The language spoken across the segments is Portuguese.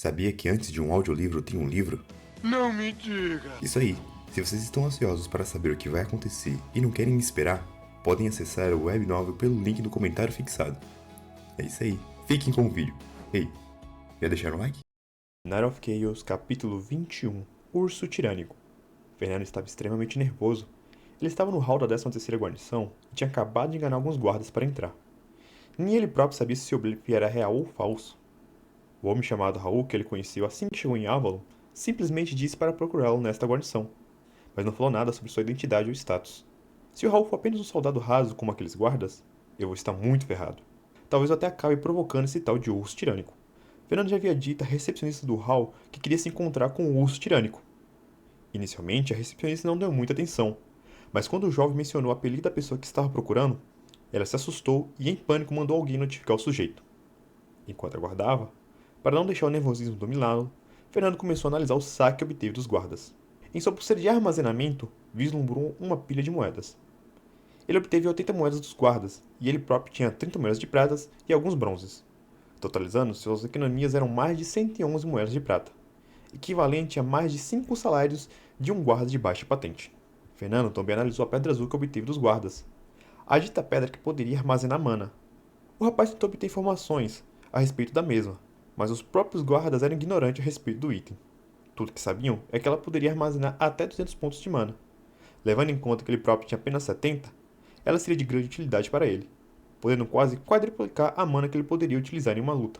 Sabia que antes de um audiolivro tem um livro? Não me diga! Isso aí. Se vocês estão ansiosos para saber o que vai acontecer e não querem esperar, podem acessar o web novel pelo link no comentário fixado. É isso aí. Fiquem com o vídeo. Ei, já deixaram o like? Night of Chaos, capítulo 21. Urso Tirânico. Fernando estava extremamente nervoso. Ele estava no hall da 13ª guarnição e tinha acabado de enganar alguns guardas para entrar. Nem ele próprio sabia se seu blip era real ou falso. O homem chamado Raul, que ele conheceu assim que chegou em Avalon, simplesmente disse para procurá-lo nesta guarnição, mas não falou nada sobre sua identidade ou status. Se o Raul for apenas um soldado raso como aqueles guardas, eu vou estar muito ferrado. Talvez eu até acabe provocando esse tal de urso tirânico. Fernando já havia dito à recepcionista do hall que queria se encontrar com o urso tirânico. Inicialmente, a recepcionista não deu muita atenção, mas quando o jovem mencionou o apelido da pessoa que estava procurando, ela se assustou e em pânico mandou alguém notificar o sujeito. Enquanto aguardava, para não deixar o nervosismo dominá-lo, Fernando começou a analisar o saque que obteve dos guardas. Em sua pulseira de armazenamento, vislumbrou uma pilha de moedas. Ele obteve 80 moedas dos guardas, e ele próprio tinha 30 moedas de pratas e alguns bronzes. Totalizando, suas economias eram mais de 111 moedas de prata, equivalente a mais de 5 salários de um guarda de baixa patente. Fernando também analisou a pedra azul que obteve dos guardas, a dita pedra que poderia armazenar mana. O rapaz tentou obter informações a respeito da mesma, mas os próprios guardas eram ignorantes a respeito do item. Tudo que sabiam é que ela poderia armazenar até 200 pontos de mana. Levando em conta que ele próprio tinha apenas 70, ela seria de grande utilidade para ele, podendo quase quadruplicar a mana que ele poderia utilizar em uma luta.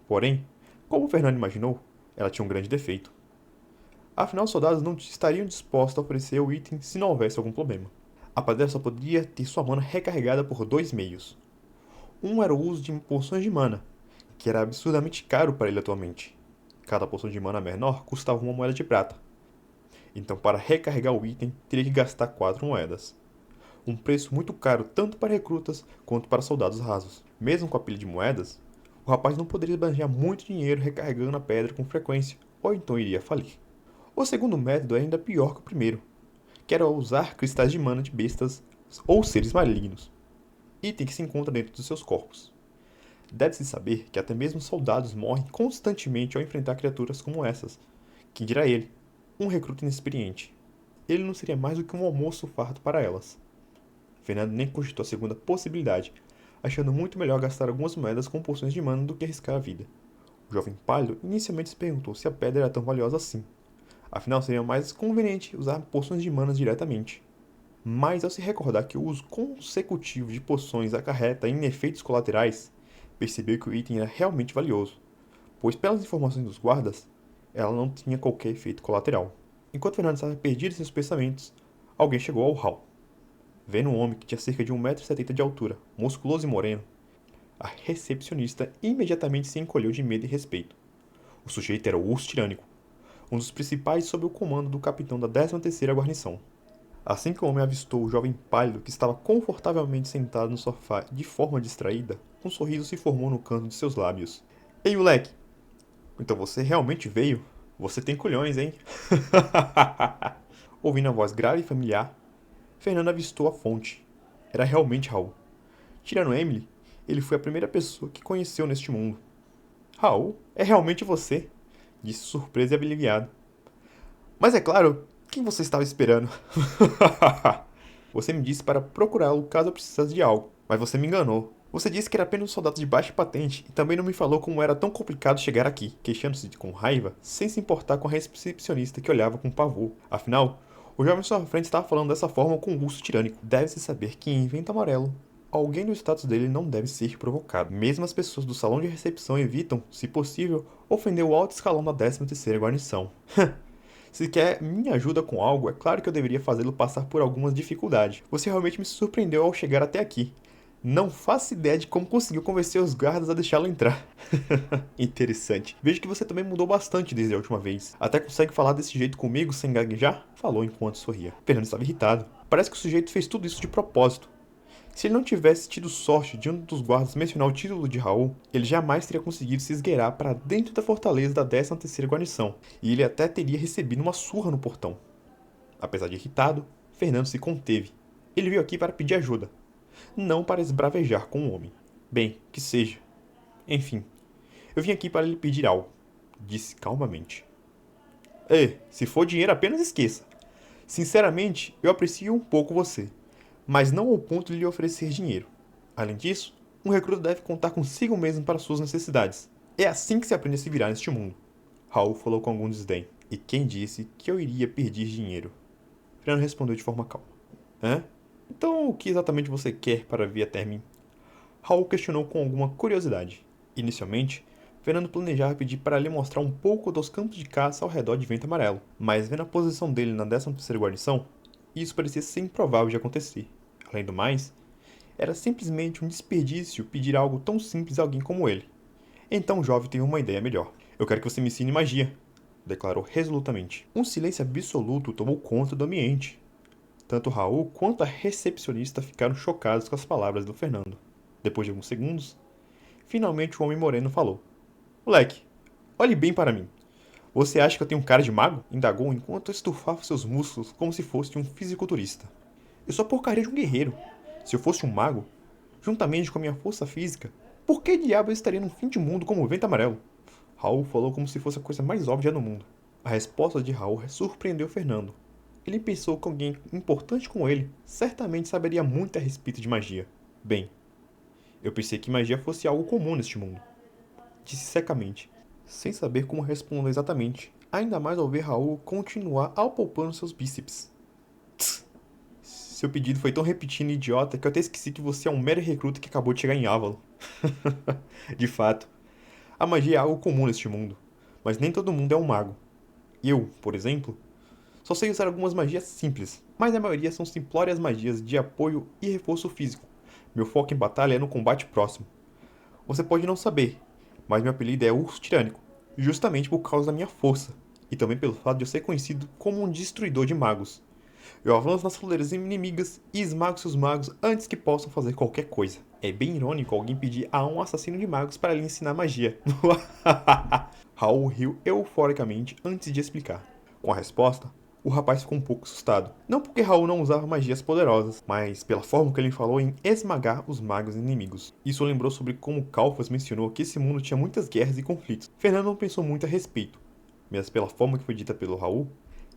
Porém, como Fernando imaginou, ela tinha um grande defeito. Afinal, os soldados não estariam dispostos a oferecer o item se não houvesse algum problema. A pedra só poderia ter sua mana recarregada por dois meios. Um era o uso de poções de mana, que era absurdamente caro para ele atualmente. Cada poção de mana menor custava uma moeda de prata. Então, para recarregar o item, teria que gastar 4 moedas. Um preço muito caro tanto para recrutas quanto para soldados rasos. Mesmo com a pilha de moedas, o rapaz não poderia esbanjar muito dinheiro recarregando a pedra com frequência, ou então iria falir. O segundo método é ainda pior que o primeiro, que era usar cristais de mana de bestas ou seres malignos, item que se encontra dentro dos seus corpos. Deve-se saber que até mesmo soldados morrem constantemente ao enfrentar criaturas como essas. Quem dirá ele, um recruta inexperiente. Ele não seria mais do que um almoço farto para elas. Fernando nem cogitou a segunda possibilidade, achando muito melhor gastar algumas moedas com poções de mana do que arriscar a vida. O jovem pálido inicialmente se perguntou se a pedra era tão valiosa assim. Afinal, seria mais conveniente usar poções de mana diretamente. Mas ao se recordar que o uso consecutivo de poções acarreta em efeitos colaterais, percebeu que o item era realmente valioso, pois pelas informações dos guardas, ela não tinha qualquer efeito colateral. Enquanto Fernando estava perdido em seus pensamentos, alguém chegou ao hall. Vendo um homem que tinha cerca de 1,70 m de altura, musculoso e moreno, a recepcionista imediatamente se encolheu de medo e respeito. O sujeito era o Urso Tirânico, um dos principais sob o comando do capitão da 13ª guarnição. Assim que o homem avistou o jovem pálido que estava confortavelmente sentado no sofá de forma distraída, um sorriso se formou no canto de seus lábios. Ei, moleque! Então você realmente veio? Você tem culhões, hein? Ouvindo a voz grave e familiar, Fernando avistou a fonte. Era realmente Raul. Tirando Emily, ele foi a primeira pessoa que conheceu neste mundo. Raul, é realmente você, disse surpreso e aliviado. Mas é claro, quem você estava esperando? Você me disse para procurá-lo caso eu precisasse de algo, mas você me enganou. Você disse que era apenas um soldado de baixa patente e também não me falou como era tão complicado chegar aqui, queixando-se com raiva, sem se importar com a recepcionista que olhava com pavor. Afinal, o jovem à sua frente estava falando dessa forma com um urso tirânico. Deve-se saber que em Vento Amarelo, alguém do status dele não deve ser provocado. Mesmo as pessoas do salão de recepção evitam, se possível, ofender o alto escalão da 13ª guarnição. Se quer minha ajuda com algo, é claro que eu deveria fazê-lo passar por algumas dificuldades. Você realmente me surpreendeu ao chegar até aqui. Não faço ideia de como conseguiu convencer os guardas a deixá-lo entrar. Interessante. Vejo que você também mudou bastante desde a última vez. Até consegue falar desse jeito comigo sem gaguejar? Falou enquanto sorria. Fernando estava irritado. Parece que o sujeito fez tudo isso de propósito. Se ele não tivesse tido sorte de um dos guardas mencionar o título de Raul, ele jamais teria conseguido se esgueirar para dentro da fortaleza da 13ª guarnição, e ele até teria recebido uma surra no portão. Apesar de irritado, Fernando se conteve. Ele veio aqui para pedir ajuda, não para esbravejar com o homem. Bem, que seja. Enfim, eu vim aqui para lhe pedir algo. disse calmamente. Se for dinheiro apenas esqueça. Sinceramente, eu aprecio um pouco você, mas não ao ponto de lhe oferecer dinheiro. Além disso, um recruta deve contar consigo mesmo para suas necessidades. É assim que se aprende a se virar neste mundo. Raul falou com algum desdém. E quem disse que eu iria pedir dinheiro? Fernando respondeu de forma calma. Então, o que exatamente você quer para vir até mim? Raul questionou com alguma curiosidade. Inicialmente, Fernando planejava pedir para lhe mostrar um pouco dos campos de caça ao redor de Vento Amarelo, mas vendo a posição dele na 13ª guarnição, isso parecia ser improvável de acontecer. Além do mais, era simplesmente um desperdício pedir algo tão simples a alguém como ele. Então o jovem teve uma ideia melhor. Eu quero que você me ensine magia, declarou resolutamente. Um silêncio absoluto tomou conta do ambiente. Tanto Raul quanto a recepcionista ficaram chocados com as palavras do Fernando. Depois de alguns segundos, finalmente o homem moreno falou. Moleque, olhe bem para mim. Você acha que eu tenho cara de mago? Indagou enquanto estufava seus músculos como se fosse um fisiculturista. Eu sou a porcaria de um guerreiro. Se eu fosse um mago, juntamente com a minha força física, por que diabo eu estaria num fim de mundo como o Vento Amarelo? Raul falou como se fosse a coisa mais óbvia no mundo. A resposta de Raul surpreendeu Fernando. Ele pensou que alguém importante como ele certamente saberia muito a respeito de magia. Bem, eu pensei que magia fosse algo comum neste mundo. Disse secamente, sem saber como responder exatamente, ainda mais ao ver Raul continuar apalpando seus bíceps. Tss. Seu pedido foi tão repetido e idiota que eu até esqueci que você é um mero recruta que acabou de chegar em Avalon. De fato, a magia é algo comum neste mundo, mas nem todo mundo é um mago. Eu, por exemplo, só sei usar algumas magias simples, mas a maioria são simplórias magias de apoio e reforço físico. Meu foco em batalha é no combate próximo. Você pode não saber, mas meu apelido é Urso Tirânico, justamente por causa da minha força, e também pelo fato de eu ser conhecido como um destruidor de magos. Eu avanço nas fileiras inimigas e esmago seus magos antes que possam fazer qualquer coisa. É bem irônico alguém pedir a um assassino de magos para lhe ensinar magia. Raul riu euforicamente antes de explicar. Com a resposta, o rapaz ficou um pouco assustado. Não porque Raul não usava magias poderosas, mas pela forma que ele falou em esmagar os magos inimigos. Isso lembrou sobre como Calfas mencionou que esse mundo tinha muitas guerras e conflitos. Fernando não pensou muito a respeito, mas pela forma que foi dita pelo Raul,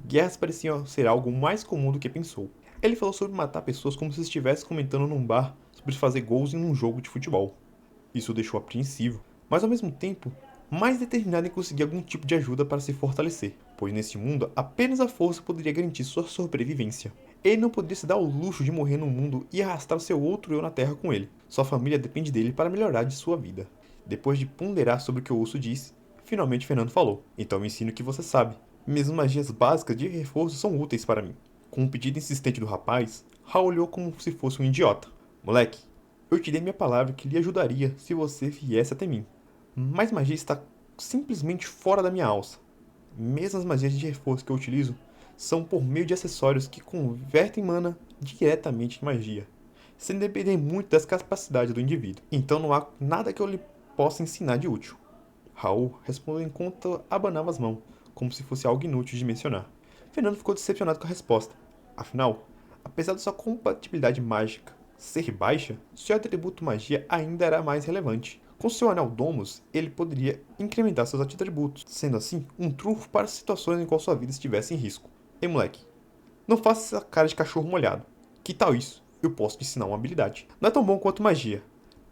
guerras pareciam ser algo mais comum do que pensou. Ele falou sobre matar pessoas como se estivesse comentando num bar sobre fazer gols em um jogo de futebol. Isso o deixou apreensivo, mas ao mesmo tempo mais determinado em conseguir algum tipo de ajuda para se fortalecer, pois neste mundo apenas a força poderia garantir sua sobrevivência. Ele não poderia se dar o luxo de morrer no mundo e arrastar seu outro eu na Terra com ele. Sua família depende dele para melhorar de sua vida. Depois de ponderar sobre o que o urso disse, finalmente Fernando falou. Então me ensine o que você sabe. Mesmo magias básicas de reforço são úteis para mim. Com um pedido insistente do rapaz, Raul olhou como se fosse um idiota. Moleque, eu te dei minha palavra que lhe ajudaria se você viesse até mim. Mas magia está simplesmente fora da minha alça. Mesmo as magias de reforço que eu utilizo são por meio de acessórios que convertem mana diretamente em magia, sem depender muito das capacidades do indivíduo. Então não há nada que eu lhe possa ensinar de útil. Raul respondeu enquanto abanava as mãos, como se fosse algo inútil de mencionar. Fernando ficou decepcionado com a resposta. Afinal, apesar de sua compatibilidade mágica ser baixa, seu atributo magia ainda era mais relevante. Com seu anel Domus, ele poderia incrementar seus atributos, sendo assim um trunfo para situações em qual sua vida estivesse em risco. Ei moleque, não faça essa cara de cachorro molhado. Que tal isso? Eu posso te ensinar uma habilidade. Não é tão bom quanto magia,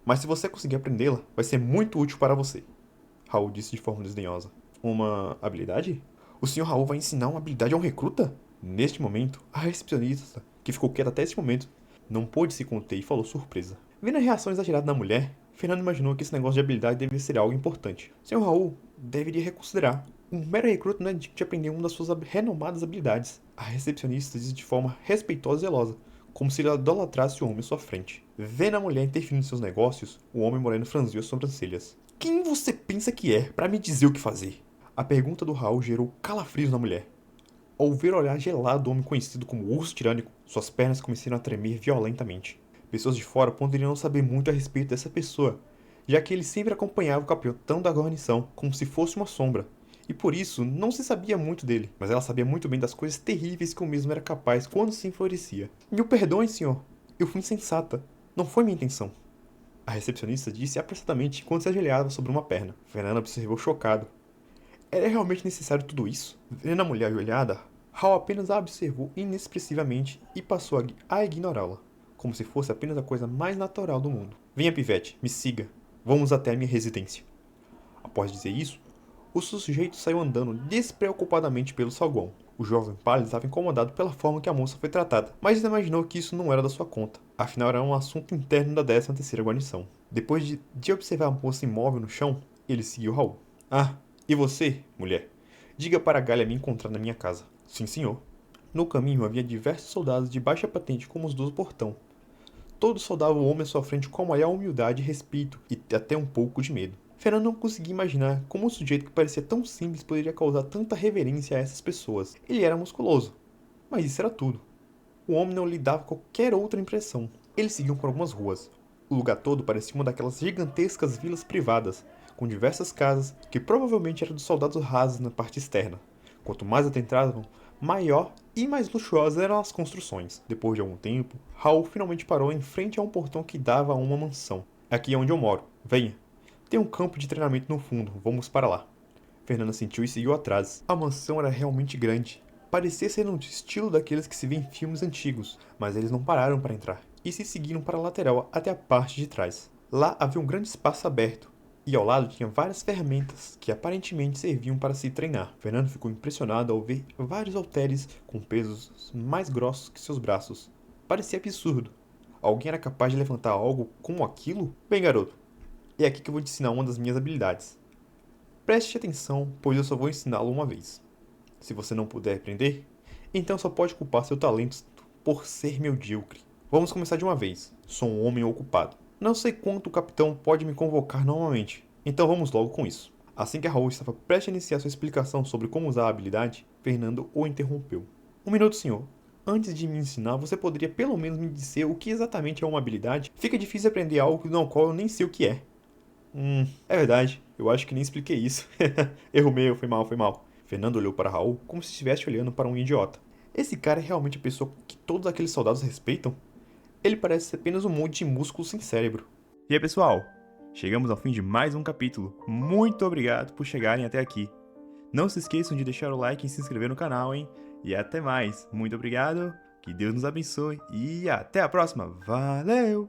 mas se você conseguir aprendê-la, vai ser muito útil para você. Raul disse de forma desdenhosa. Uma habilidade? O senhor Raul vai ensinar uma habilidade a um recruta? Neste momento, a recepcionista, que ficou quieta até esse momento, não pôde se conter e falou surpresa. Vendo a reação exagerada da mulher, Fernando imaginou que esse negócio de habilidade devia ser algo importante. O senhor Raul deveria reconsiderar. Um mero recruta não é digno de aprender uma das suas renomadas habilidades. A recepcionista disse de forma respeitosa e zelosa, como se ele idolatrasse o homem à sua frente. Vendo a mulher interferindo em seus negócios, o homem moreno franziu as sobrancelhas. Quem você pensa que é para me dizer o que fazer? A pergunta do Raul gerou calafrios na mulher. Ao ver o olhar gelado do homem conhecido como Urso Tirânico, suas pernas começaram a tremer violentamente. Pessoas de fora poderiam não saber muito a respeito dessa pessoa, já que ele sempre acompanhava o capitão da guarnição como se fosse uma sombra, e por isso não se sabia muito dele, mas ela sabia muito bem das coisas terríveis que o mesmo era capaz quando se enfurecia. Mil perdões, senhor. Eu fui insensata. Não foi minha intenção. A recepcionista disse apressadamente enquanto se ajoelhava sobre uma perna. Fernando observou chocado. Era realmente necessário tudo isso? Vendo a mulher ajoelhada, Hal apenas a observou inexpressivamente e passou a ignorá-la, como se fosse apenas a coisa mais natural do mundo. Venha, pivete, me siga. Vamos até a minha residência. Após dizer isso, o sujeito saiu andando despreocupadamente pelo saguão. O jovem pálido estava incomodado pela forma que a moça foi tratada, mas imaginou que isso não era da sua conta. Afinal, era um assunto interno da 13ª guarnição. Depois de observar a moça imóvel no chão, ele seguiu Raul. Ah, e você, mulher? Diga para a Galha me encontrar na minha casa. Sim, senhor. No caminho havia diversos soldados de baixa patente como os do portão. Todos saudavam o homem à sua frente com a maior humildade e respeito, e até um pouco de medo. Fernando não conseguia imaginar como um sujeito que parecia tão simples poderia causar tanta reverência a essas pessoas. Ele era musculoso, mas isso era tudo. O homem não lhe dava qualquer outra impressão. Eles seguiam por algumas ruas. O lugar todo parecia uma daquelas gigantescas vilas privadas, com diversas casas que provavelmente eram dos soldados rasos na parte externa. Quanto mais adentravam, maior e mais luxuosas eram as construções. Depois de algum tempo, Raul finalmente parou em frente a um portão que dava a uma mansão. Aqui é onde eu moro. Venha. Tem um campo de treinamento no fundo. Vamos para lá. Fernanda sentiu e seguiu atrás. A mansão era realmente grande. Parecia ser no estilo daqueles que se vê em filmes antigos, mas eles não pararam para entrar, e se seguiram para a lateral até a parte de trás. Lá havia um grande espaço aberto, e ao lado tinha várias ferramentas que aparentemente serviam para se treinar. Fernando ficou impressionado ao ver vários halteres com pesos mais grossos que seus braços. Parecia absurdo. Alguém era capaz de levantar algo como aquilo? Bem, garoto, é aqui que eu vou te ensinar uma das minhas habilidades. Preste atenção, pois eu só vou ensiná-lo uma vez. Se você não puder aprender, então só pode culpar seu talento por ser medíocre. Vamos começar de uma vez. Sou um homem ocupado. Não sei quanto o capitão pode me convocar normalmente, então vamos logo com isso. Assim que Raul estava prestes a iniciar sua explicação sobre como usar a habilidade, Fernando o interrompeu. Um minuto, senhor. Antes de me ensinar, você poderia pelo menos me dizer o que exatamente é uma habilidade? Fica difícil aprender algo no qual eu nem sei o que é. É verdade. Eu acho que nem expliquei isso. Erro meu, foi mal. Fernando olhou para Raul como se estivesse olhando para um idiota. Esse cara é realmente a pessoa que todos aqueles soldados respeitam? Ele parece ser apenas um monte de músculo sem cérebro. E aí, pessoal? Chegamos ao fim de mais um capítulo. Muito obrigado por chegarem até aqui. Não se esqueçam de deixar o like e se inscrever no canal, hein? E até mais. Muito obrigado, que Deus nos abençoe e até a próxima. Valeu!